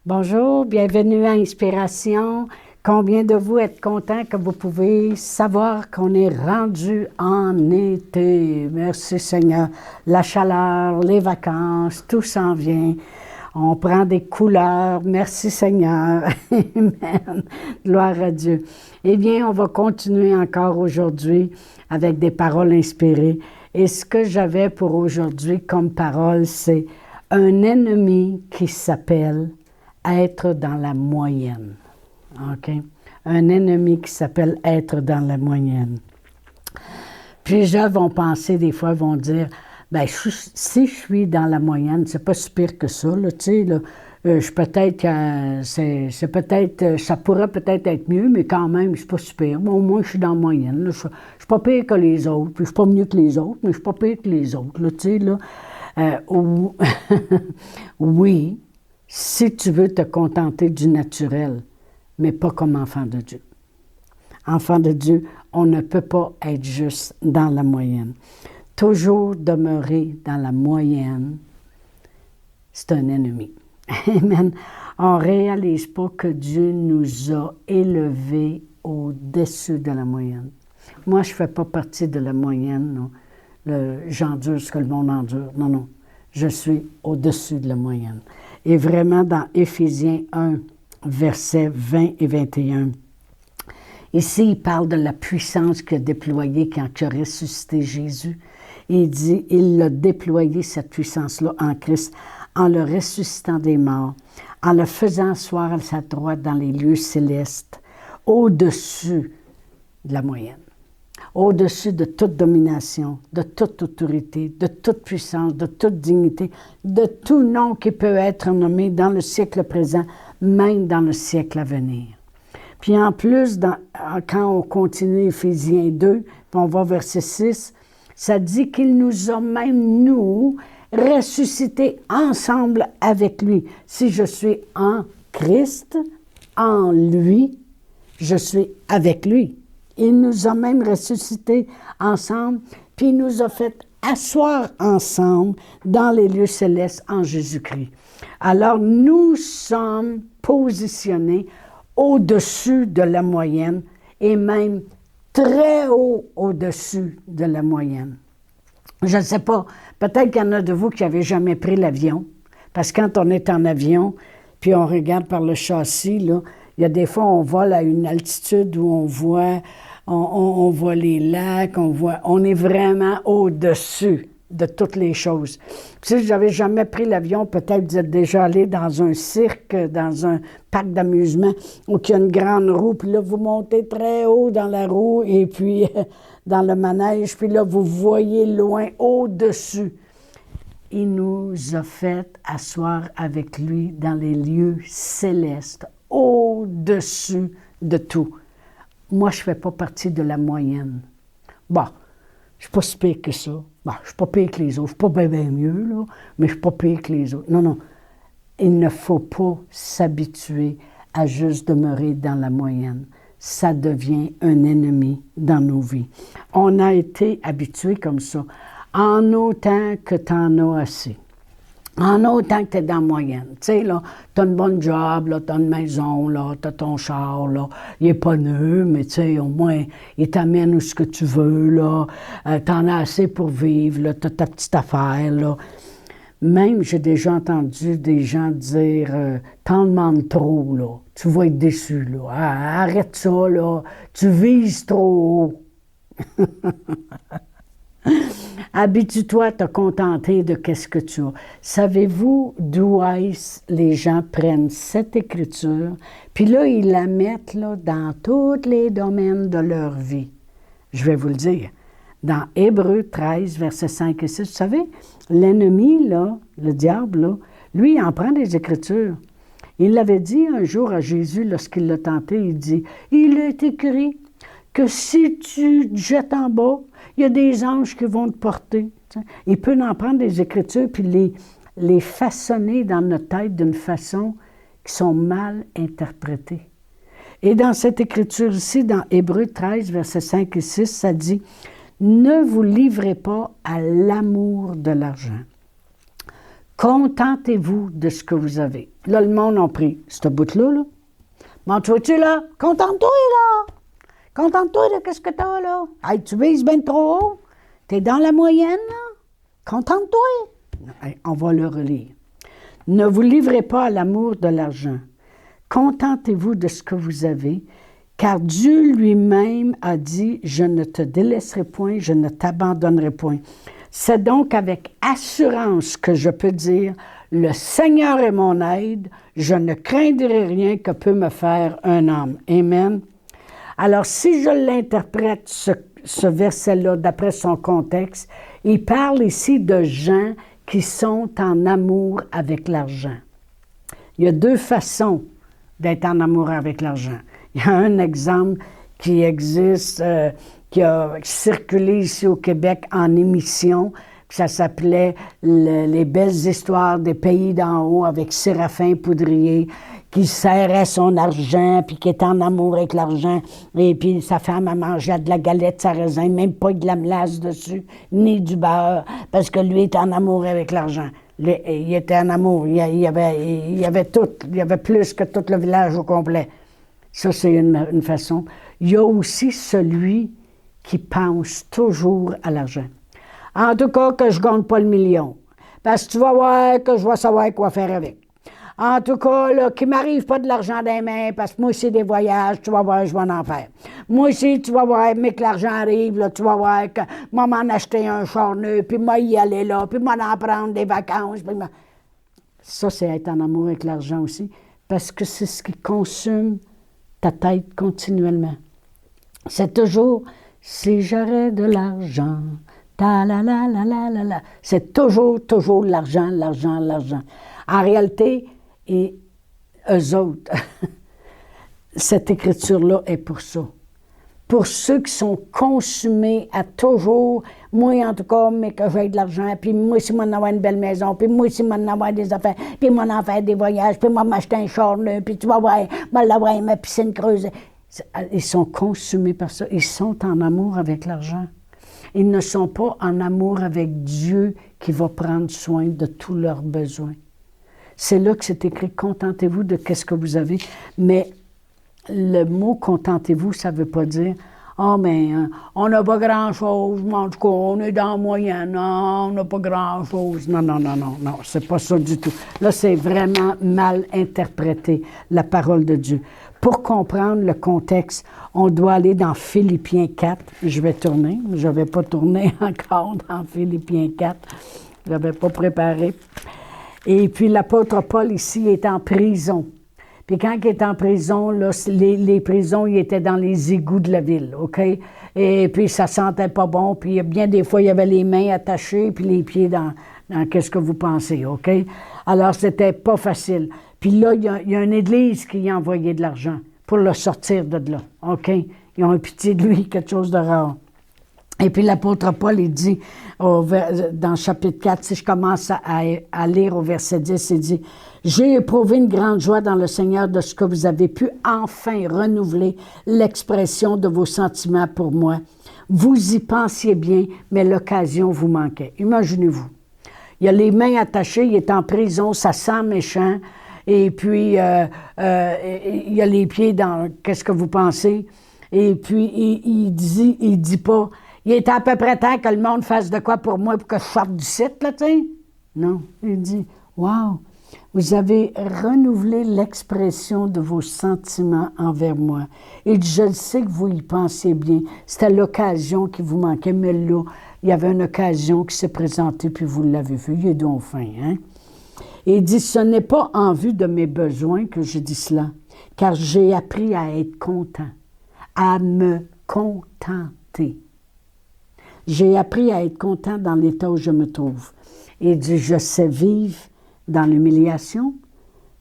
Bonjour, bienvenue à Inspiration. Combien de vous êtes contents que vous pouvez savoir qu'on est rendu en été? Merci Seigneur. La chaleur, les vacances, tout s'en vient. On prend des couleurs. Merci Seigneur. Amen. Gloire à Dieu. Eh bien, on va continuer encore aujourd'hui avec des paroles inspirées. Et ce que j'avais pour aujourd'hui comme parole, c'est un ennemi qui s'appelle être dans la moyenne. OK? Un ennemi qui s'appelle être dans la moyenne. Puis les gens vont penser, des fois, vont dire, ben si je suis dans la moyenne, c'est pas si pire que ça, là, tu sais, là. Je peut-être c'est peut-être, ça pourrait peut-être être mieux, mais quand même, c'est pas super. Bon, au moins, je suis dans la moyenne. Là. Je suis pas pire que les autres, puis je suis pas mieux que les autres, mais je suis pas pire que les autres, là, tu sais, là. Oui, si tu veux te contenter du naturel, mais pas comme enfant de Dieu. Enfant de Dieu, on ne peut pas être juste dans la moyenne. Toujours demeurer dans la moyenne, c'est un ennemi. Amen. On ne réalise pas que Dieu nous a élevés au-dessus de la moyenne. Moi, je ne fais pas partie de la moyenne, non. J'endure ce que le monde endure. Non, non. Je suis au-dessus de la moyenne. Et vraiment, dans Éphésiens 1, versets 20 et 21, ici, il parle de la puissance qu'il a déployée quand il a ressuscité Jésus. Il dit, il a déployé cette puissance-là en Christ, en le ressuscitant des morts, en le faisant asseoir à sa droite dans les lieux célestes, au-dessus de la moyenne, au-dessus de toute domination, de toute autorité, de toute puissance, de toute dignité, de tout nom qui peut être nommé dans le siècle présent, même dans le siècle à venir. Puis en plus, quand on continue Éphésiens 2, puis on va verset 6, ça dit qu'il nous a même, nous, ressuscités ensemble avec lui. Si je suis en Christ, en lui, je suis avec lui. Il nous a même ressuscités ensemble, puis il nous a fait asseoir ensemble dans les lieux célestes en Jésus-Christ. Alors, nous sommes positionnés au-dessus de la moyenne et même très haut au-dessus de la moyenne. Je ne sais pas, peut-être qu'il y en a de vous qui n'avaient jamais pris l'avion, parce que quand on est en avion, puis on regarde par le châssis, là, il y a des fois, on vole à une altitude où on voit les lacs, on est vraiment au-dessus de toutes les choses. Puis, si je n'avais jamais pris l'avion, peut-être vous êtes déjà allé dans un cirque, dans un parc d'amusement, où il y a une grande roue, puis là, vous montez très haut dans la roue, et puis dans le manège, puis là, vous voyez loin, au-dessus. Il nous a fait asseoir avec lui dans les lieux célestes, au-dessus de tout. Moi, je ne fais pas partie de la moyenne. Bon, je ne suis pas si pire que ça. Bon, je ne suis pas pire que les autres. Je ne suis pas bien mieux, là, mais je ne suis pas pire que les autres. Non, non. Il ne faut pas s'habituer à juste demeurer dans la moyenne. Ça devient un ennemi dans nos vies. On a été habitués comme ça. En autant que tu en as assez. En autant que tu es dans la moyenne. Tu sais, là, tu as une bonne job, là, tu as une maison, là, tu as ton char, là. Il n'est pas neuf, mais tu sais, au moins, il t'amène où ce que tu veux, là. Tu en as assez pour vivre, là. Tu as ta petite affaire, là. Même, j'ai déjà entendu des gens dire t'en demandes trop, là. Tu vas être déçu, là. Arrête ça, là. Tu vises trop haut. Habitue-toi à te contenter de qu'est-ce que tu as. Savez-vous d'où est-ce les gens prennent cette écriture, puis là, ils la mettent là, dans tous les domaines de leur vie? Je vais vous le dire. Dans Hébreux 13, versets 5 et 6, vous savez, l'ennemi, là, le diable, là, lui, il en prend des écritures. Il l'avait dit un jour à Jésus lorsqu'il l'a tenté, il dit, « Il est écrit que si tu te jettes en bas, il y a des anges qui vont te porter. » Il peut en prendre des écritures puis les façonner dans notre tête d'une façon qui sont mal interprétées. Et dans cette écriture ici, dans Hébreux 13, versets 5 et 6, ça dit « Ne vous livrez pas à l'amour de l'argent. Contentez-vous de ce que vous avez. Là, le monde a pris ce bout-là, là. M'en vois-tu, là? Contente-toi, là! Contente-toi de ce que t'as, là. Hey, tu vises bien trop haut. T'es dans la moyenne, là. Contente-toi. Hey, on va le relire. Ne vous livrez pas à l'amour de l'argent. Contentez-vous de ce que vous avez, car Dieu lui-même a dit, « Je ne te délaisserai point, je ne t'abandonnerai point. » C'est donc avec assurance que je peux dire, « Le Seigneur est mon aide, je ne craindrai rien que peut me faire un homme. » Amen. Alors, si je l'interprète, ce verset-là, d'après son contexte, il parle ici de gens qui sont en amour avec l'argent. Il y a deux façons d'être en amour avec l'argent. Il y a un exemple qui existe, qui a circulé ici au Québec en émission, ça s'appelait Les belles histoires des pays d'en haut avec Séraphin Poudrier, qui serrait son argent, puis qui était en amour avec l'argent, et puis sa femme a mangé de la galette sarrasin, même pas de la melasse dessus, ni du beurre, parce que lui était en amour avec l'argent. Il était en amour, il y avait tout, il y avait plus que tout le village au complet. Ça, c'est une façon. Il y a aussi celui qui pense toujours à l'argent. En tout cas, que je ne gagne pas le million, parce que tu vas voir que je vais savoir quoi faire avec. En tout cas, là, qu'il ne m'arrive pas de l'argent dans les mains, parce que moi, c'est des voyages, tu vas voir, je vais en faire. Moi aussi, tu vas voir, mais que l'argent arrive, là, tu vas voir que moi, m'en acheter un char neuf, puis moi, y aller là, puis moi, en prendre des vacances. Puis moi... Ça, c'est être en amour avec l'argent aussi, parce que c'est ce qui consume ta tête continuellement. C'est toujours, si j'aurais de l'argent, ta la la la la la la. C'est toujours l'argent, l'argent, l'argent. En réalité, et eux autres, cette écriture-là est pour ça. Pour ceux qui sont consumés à toujours, moi en tout cas, mais que j'ai de l'argent, puis moi si moi avoir une belle maison, puis moi si moi avoir des affaires, puis moi en faire des voyages, puis moi m'acheter un char neuf, puis tu vas voir, moi l'avoir ma piscine creuse. Ils sont consumés par ça. Ils sont en amour avec l'argent. Ils ne sont pas en amour avec Dieu qui va prendre soin de tous leurs besoins. C'est là que c'est écrit « Contentez-vous de ce que vous avez ». Mais le mot « contentez-vous », ça ne veut pas dire « Ah, mais on n'a pas grand-chose, mais en tout cas, on est dans la moyenne, non, on n'a pas grand-chose. » Non, c'est pas ça du tout. Là, c'est vraiment mal interprété, la parole de Dieu. Pour comprendre le contexte, on doit aller dans Philippiens 4. Je vais tourner. Je n'avais pas tourné encore dans Philippiens 4. Je n'avais pas préparé. Et puis l'apôtre Paul, ici, est en prison. Puis quand il est en prison, là, les prisons, il était dans les égouts de la ville, OK? Et puis ça sentait pas bon. Puis bien des fois, il y avait les mains attachées, puis les pieds dans qu'est-ce que vous pensez, OK? Alors, c'était pas facile. Puis là, il y a une église qui a envoyé de l'argent pour le sortir de là, OK? Ils ont eu pitié de lui, quelque chose de rare. Et puis l'apôtre Paul, il dit, dans le chapitre 4, si je commence à lire au verset 10, il dit, « J'ai éprouvé une grande joie dans le Seigneur de ce que vous avez pu enfin renouveler l'expression de vos sentiments pour moi. Vous y pensiez bien, mais l'occasion vous manquait. » Imaginez-vous. Il a les mains attachées, il est en prison, ça sent méchant, et puis il a les pieds dans « Qu'est-ce que vous pensez? » Et puis il dit pas, il est à peu près temps que le monde fasse de quoi pour moi pour que je sorte du site, là, tu sais. Non, il dit, « Wow, vous avez renouvelé l'expression de vos sentiments envers moi. Et je sais que vous y pensiez bien. C'était l'occasion qui vous manquait, mais là, il y avait une occasion qui s'est présentée, puis vous l'avez vu. Il est donc fin, hein? » Et il dit, « Ce n'est pas en vue de mes besoins que je dis cela, car j'ai appris à être content, à me contenter. J'ai appris à être content dans l'état où je me trouve. » Il dit, « Je sais vivre dans l'humiliation,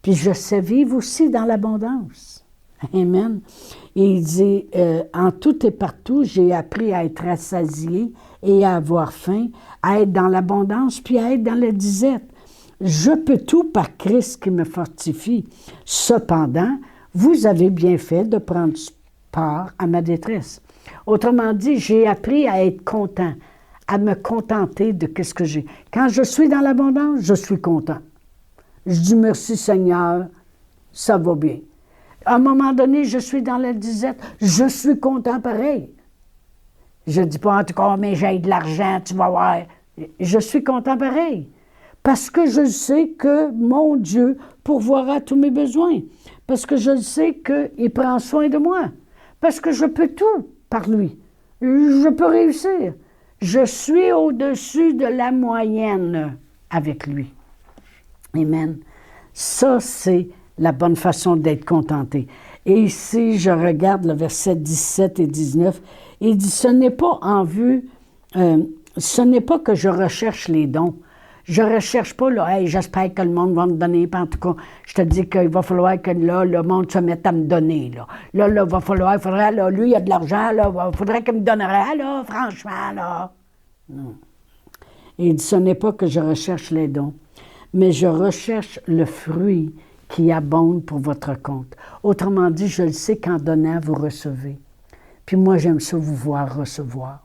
puis je sais vivre aussi dans l'abondance. » Amen. Et il dit, « En tout et partout, j'ai appris à être rassasié et à avoir faim, à être dans l'abondance, puis à être dans la disette. Je peux tout par Christ qui me fortifie. Cependant, vous avez bien fait de prendre part à ma détresse. » Autrement dit, j'ai appris à être content, à me contenter de ce que j'ai. Quand je suis dans l'abondance, je suis content. Je dis merci Seigneur, ça va bien. À un moment donné, je suis dans la disette, je suis content pareil. Je ne dis pas en tout cas, mais j'ai de l'argent, tu vas voir. Je suis content pareil. Parce que je sais que mon Dieu pourvoira tous mes besoins. Parce que je sais qu'il prend soin de moi. Parce que je peux tout par lui. Je peux réussir. Je suis au-dessus de la moyenne avec lui. Amen. Ça, c'est la bonne façon d'être contenté. Et ici, je regarde le verset 17 et 19. Il dit, ce n'est pas en vue, ce n'est pas que je recherche les dons. Je ne recherche pas, là, hey, j'espère que le monde va me donner. En tout cas, je te dis qu'il va falloir que là, le monde se mette à me donner. Là, il faudrait, là, lui, il a de l'argent, là, il faudrait qu'il me donnerait, là, franchement, là. Non. Il dit, ce n'est pas que je recherche les dons, mais je recherche le fruit qui abonde pour votre compte. Autrement dit, je le sais qu'en donnant, vous recevez. Puis moi, j'aime ça vous voir recevoir.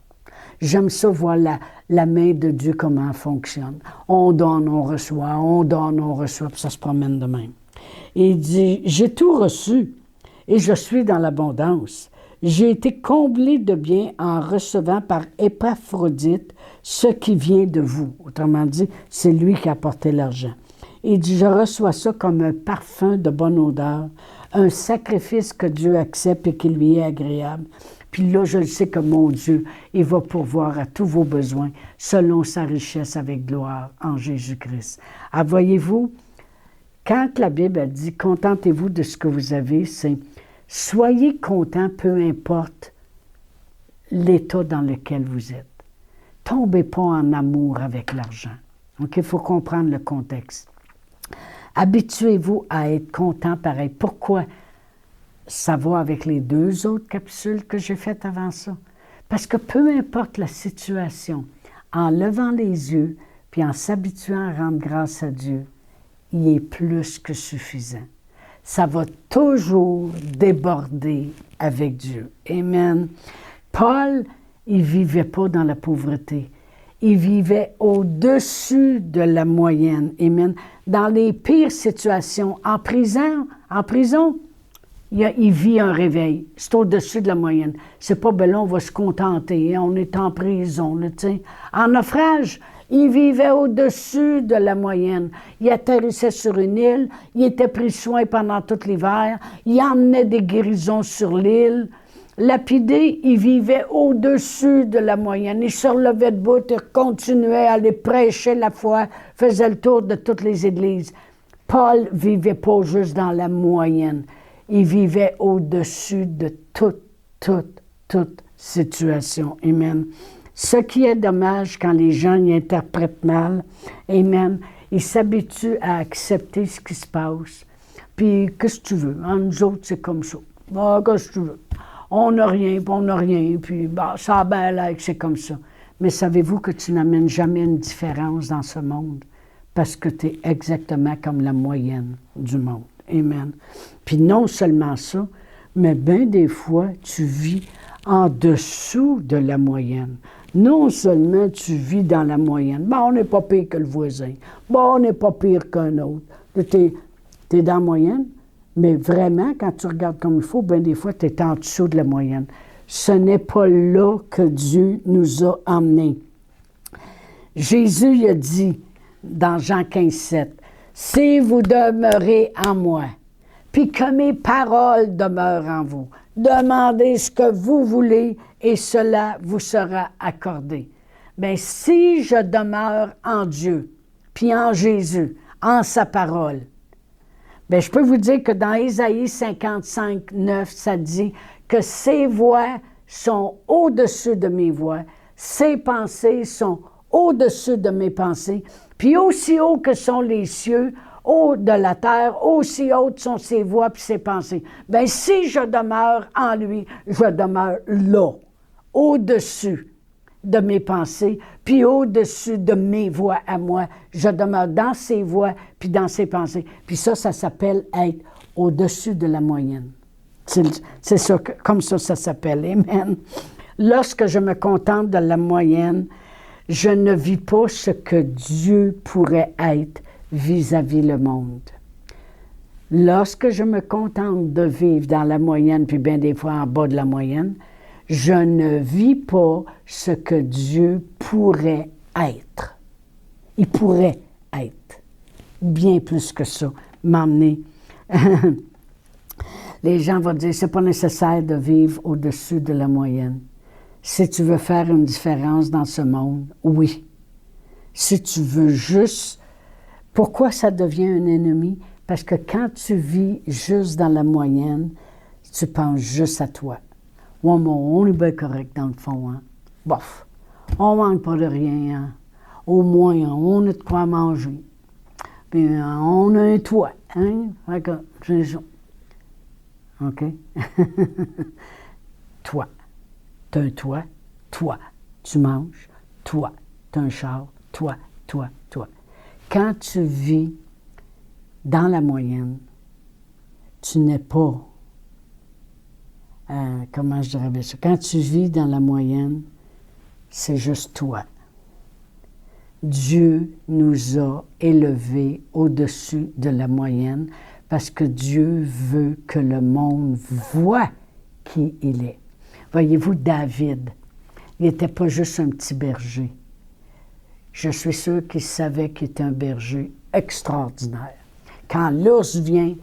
J'aime ça voir la main de Dieu, comment elle fonctionne. On donne, on reçoit, puis ça se promène de même. Et il dit, j'ai tout reçu et je suis dans l'abondance. J'ai été comblé de bien en recevant par Épaphrodite ce qui vient de vous. Autrement dit, c'est lui qui a apporté l'argent. Il dit, je reçois ça comme un parfum de bonne odeur, un sacrifice que Dieu accepte et qui lui est agréable. Puis là, je le sais que mon Dieu, il va pourvoir à tous vos besoins selon sa richesse avec gloire en Jésus-Christ. Ah, voyez-vous, quand la Bible a dit « Contentez-vous de ce que vous avez », c'est « Soyez content, peu importe l'état dans lequel vous êtes. Tombez pas en amour avec l'argent. » Donc, il faut comprendre le contexte. Habituez-vous à être content pareil. Pourquoi? Ça va avec les 2 autres capsules que j'ai faites avant ça. Parce que peu importe la situation, en levant les yeux puis en s'habituant à rendre grâce à Dieu, il est plus que suffisant. Ça va toujours déborder avec Dieu. Amen. Paul, il ne vivait pas dans la pauvreté. Il vivait au-dessus de la moyenne. Amen. Dans les pires situations, en prison, il vit un réveil. C'est au-dessus de la moyenne. C'est pas, ben là, on va se contenter. Hein, on est en prison, là, tu sais. En naufrage, il vivait au-dessus de la moyenne. Il atterrissait sur une île. Il était pris soin pendant tout l'hiver. Il emmenait des guérisons sur l'île. Lapidé, il vivait au-dessus de la moyenne. Il se relevait debout et continuait à aller prêcher la foi, faisait le tour de toutes les églises. Paul vivait pas juste dans la moyenne. Il vivait au-dessus de toute situation. Amen. Ce qui est dommage quand les gens y interprètent mal, amen, ils s'habituent à accepter ce qui se passe. Puis, qu'est-ce que tu veux? En nous autres, c'est comme ça. Ah, qu'est-ce que tu veux? On n'a rien, puis on n'a rien, puis bah, ça a bien l'air que c'est comme ça. Mais savez-vous que tu n'amènes jamais une différence dans ce monde? Parce que tu es exactement comme la moyenne du monde. Amen. Puis non seulement ça, mais bien des fois, tu vis en dessous de la moyenne. Non seulement tu vis dans la moyenne. Bon, on n'est pas pire que le voisin. Bon, on n'est pas pire qu'un autre. Tu es dans la moyenne, mais vraiment, quand tu regardes comme il faut, bien des fois, tu es en dessous de la moyenne. Ce n'est pas là que Dieu nous a emmenés. Jésus il a dit dans Jean 15, 7, « Si vous demeurez en moi, puis que mes paroles demeurent en vous, demandez ce que vous voulez et cela vous sera accordé. » Bien, si je demeure en Dieu, puis en Jésus, en sa parole, bien, je peux vous dire que dans Ésaïe 55, 9, ça dit que ses voies sont au-dessus de mes voies, ses pensées sont au-dessus de mes pensées, puis aussi haut que sont les cieux, haut de la terre, aussi hautes sont ses voies puis ses pensées. Bien, si je demeure en lui, je demeure là, au-dessus de mes pensées, puis au-dessus de mes voies à moi. Je demeure dans ses voies, puis dans ses pensées. Puis ça s'appelle être au-dessus de la moyenne. C'est ça, comme ça s'appelle. Amen. Lorsque je me contente de la moyenne, Je ne vis pas ce que Dieu pourrait être vis-à-vis le monde. Lorsque je me contente de vivre dans la moyenne, puis bien des fois en bas de la moyenne, je ne vis pas ce que Dieu pourrait être. Il pourrait être bien plus que ça, m'emmener. Les gens vont dire, c'est pas nécessaire de vivre au-dessus de la moyenne. Si tu veux faire une différence dans ce monde, oui. Si tu veux juste... Pourquoi ça devient un ennemi? Parce que quand tu vis juste dans la moyenne, tu penses juste à toi. Ouais, mais on est bien correct dans le fond, hein? Bof, on manque pas de rien, hein? Au moins, on a de quoi manger. Puis on a un toit, hein? Fait que, c'est ça. OK? Toi. T'as un toit, toi. Tu manges, toi. T'as un char, toi. Quand tu vis dans la moyenne, tu n'es pas, comment je dirais ça? Quand tu vis dans la moyenne, c'est juste toi. Dieu nous a élevés au-dessus de la moyenne parce que Dieu veut que le monde voit qui il est. Voyez-vous, David, il n'était pas juste un petit berger. Je suis sûr qu'il savait qu'il était un berger extraordinaire. Quand l'ours vient,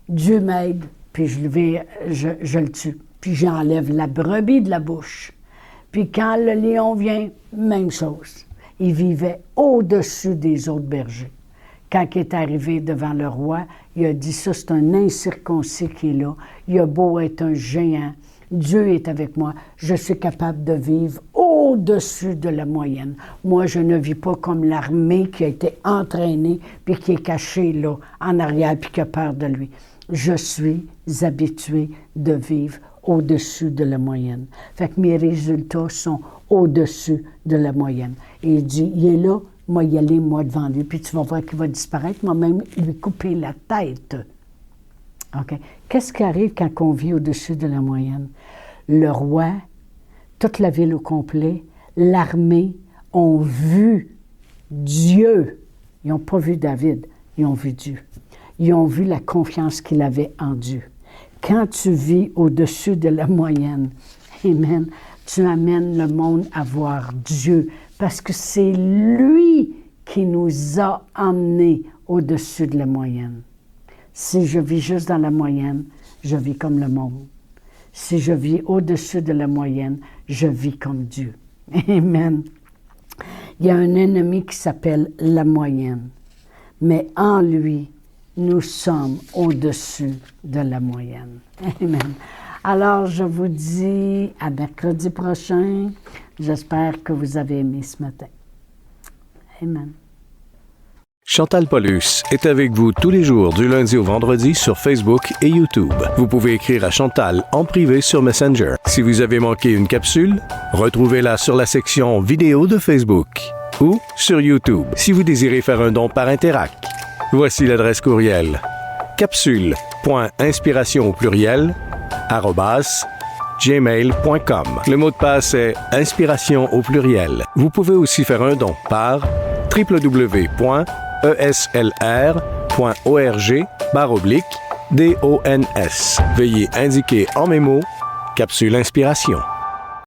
Dieu m'aide, puis je le tue. Puis j'enlève la brebis de la bouche. Puis quand le lion vient, même chose. Il vivait au-dessus des autres bergers. Quand il est arrivé devant le roi, il a dit, ça c'est un incirconcis qui est là. Il a beau être un géant. Dieu est avec moi. Je suis capable de vivre au-dessus de la moyenne. Moi, je ne vis pas comme l'armée qui a été entraînée puis qui est cachée là, en arrière puis qui a peur de lui. Je suis habitué de vivre au-dessus de la moyenne. Fait que mes résultats sont au-dessus de la moyenne. Et il dit, il est là, moi y aller, moi devant lui, puis tu vas voir qu'il va disparaître, moi même lui couper la tête. OK? Qu'est-ce qui arrive quand on vit au-dessus de la moyenne? Le roi, toute la ville au complet, l'armée ont vu Dieu. Ils n'ont pas vu David, ils ont vu Dieu. Ils ont vu la confiance qu'il avait en Dieu. Quand tu vis au-dessus de la moyenne, amen, tu amènes le monde à voir Dieu parce que c'est lui qui nous a emmenés au-dessus de la moyenne. Si je vis juste dans la moyenne, je vis comme le monde. Si je vis au-dessus de la moyenne, je vis comme Dieu. Amen. Il y a un ennemi qui s'appelle la moyenne, mais en lui, nous sommes au-dessus de la moyenne. Amen. Alors, je vous dis à mercredi prochain. J'espère que vous avez aimé ce matin. Amen. Chantal Paulus est avec vous tous les jours du lundi au vendredi sur Facebook et YouTube. Vous pouvez écrire à Chantal en privé sur Messenger. Si vous avez manqué une capsule, retrouvez-la sur la section vidéo de Facebook ou sur YouTube si vous désirez faire un don par Interac. Voici l'adresse courriel capsule.inspiration au pluriel @gmail.com. Le mot de passe est inspiration au pluriel. Vous pouvez aussi faire un don par www.eslr.org/dons. Veuillez indiquer en mémo Capsule Inspiration.